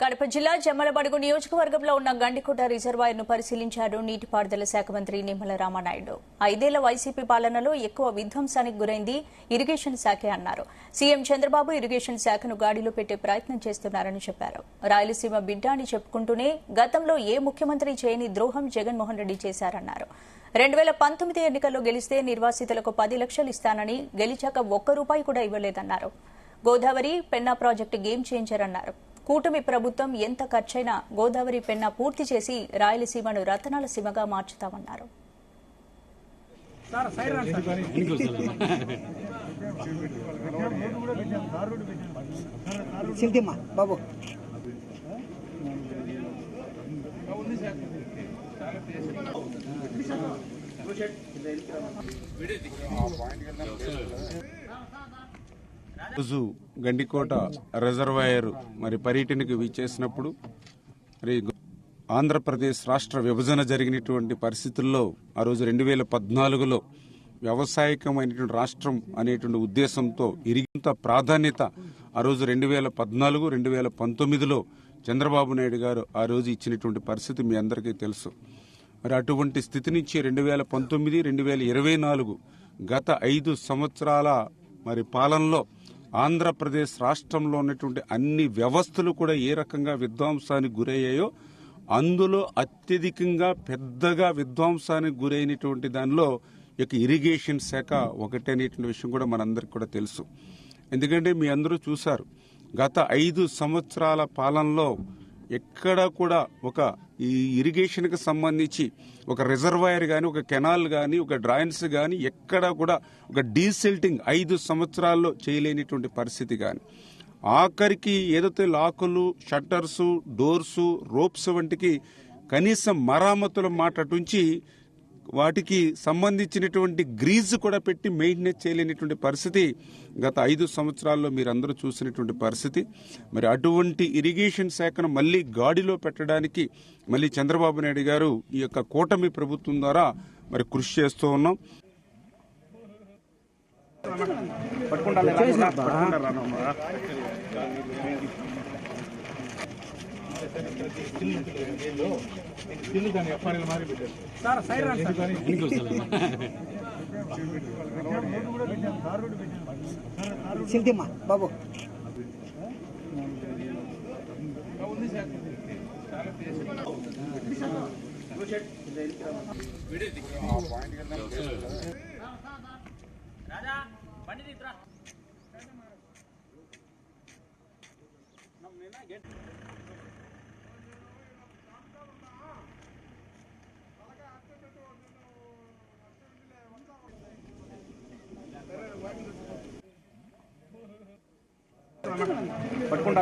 కడప జిల్లా జమ్మలమడుగు నియోజకవర్గంలో ఉన్న గండికోట రిజర్వాయర్ను పరిశీలించారు నీటిపారుదల శాఖ మంత్రి నిమ్మల రామానాయుడు. 5 ఏళ్ల వైసీపీ పాలనలో ఎక్కువ విధ్వంసానికి గురైంది ఇరిగేషన్ శాఖే అన్నారు. సీఎం చంద్రబాబు ఇరిగేషన్ శాఖను గాడిలో పెట్టే ప్రయత్నం చేస్తున్నారని చెప్పారు. రాయలసీమ బిడ్డ అని చెప్పుకుంటూనే గతంలో ఏ ముఖ్యమంత్రి చేయని ద్రోహం జగన్మోహన్ రెడ్డి చేశారన్నారు. 2019 ఎన్నికల్లో గెలిస్తే నిర్వాసితులకు 10 లక్షలు ఇస్తానని గెలిచాక ₹1 కూడా ఇవ్వలేదన్నారు. Godavari Penna project game changer అన్నారు. కూటమి ప్రభుత్వం ఎంత ఖర్చైనా గోదావరి పెన్నా పూర్తి చేసి రాయలసీమను రతనాల సీమగా మార్చుతామన్నారు. రోజు గండికోట రిజర్వాయర్ పర్యటనకు విచ్చేసినప్పుడు ఆంధ్రప్రదేశ్ రాష్ట్ర విభజన జరిగినటువంటి పరిస్థితుల్లో ఆ రోజు 2014లో వ్యవసాయకమైనటువంటి రాష్ట్రం అనేటువంటి ఉద్దేశంతో ఇరిగినంత ప్రాధాన్యత ఆ రోజు 2014, 2019లో చంద్రబాబు నాయుడు గారు ఆ రోజు ఇచ్చినటువంటి పరిస్థితి మీ అందరికీ తెలుసు. అటువంటి స్థితి నుంచి 2019, 2024 గత 5 సంవత్సరాల పాలనలో ఆంధ్రప్రదేశ్ రాష్ట్రంలో ఉన్నటువంటి అన్ని వ్యవస్థలు కూడా ఏ రకంగా విధ్వంసానికి గురయ్యాయో అందులో అత్యధికంగా పెద్దగా విధ్వంసానికి గురైనటువంటి దానిలో ఇరిగేషన్ శాఖ ఒకటి అనేటువంటి విషయం కూడా మనందరికి కూడా తెలుసు. ఎందుకంటే మీ అందరూ చూశారు, గత 5 సంవత్సరాల పాలనలో ఎక్కడ కూడా ఒక ఈ ఇరిగేషన్కి సంబంధించి ఒక రిజర్వాయర్ కానీ, ఒక కెనాల్ కానీ, ఒక డ్రైన్స్ కానీ ఎక్కడా కూడా ఒక డీసిల్టింగ్ 5 సంవత్సరాల్లో చేయలేనిటువంటి పరిస్థితి కానీ, ఆఖరికి ఏదైతే లాకులు, షట్టర్స్, డోర్స్, రోప్స్ వంటికి కనీసం మరామతుల మాట అటుంచి వాటికి సంబంధించినటువంటి గ్రీజ్ కూడా పెట్టి మెయింటెనెన్స్ చేయలేనిటువంటి పరిస్థితి గత 5 సంవత్సరాల్లో మీరందరూ చూసినటువంటి పరిస్థితి. అటువంటి ఇరిగేషన్ శాఖను మళ్లీ గాడిలో పెట్టడానికి మళ్లీ చంద్రబాబు నాయుడు గారు ఈ యొక్క కూటమి ప్రభుత్వం ద్వారా కృషి చేస్తూ ఉన్నాం. బాబు పట్టుకుంటా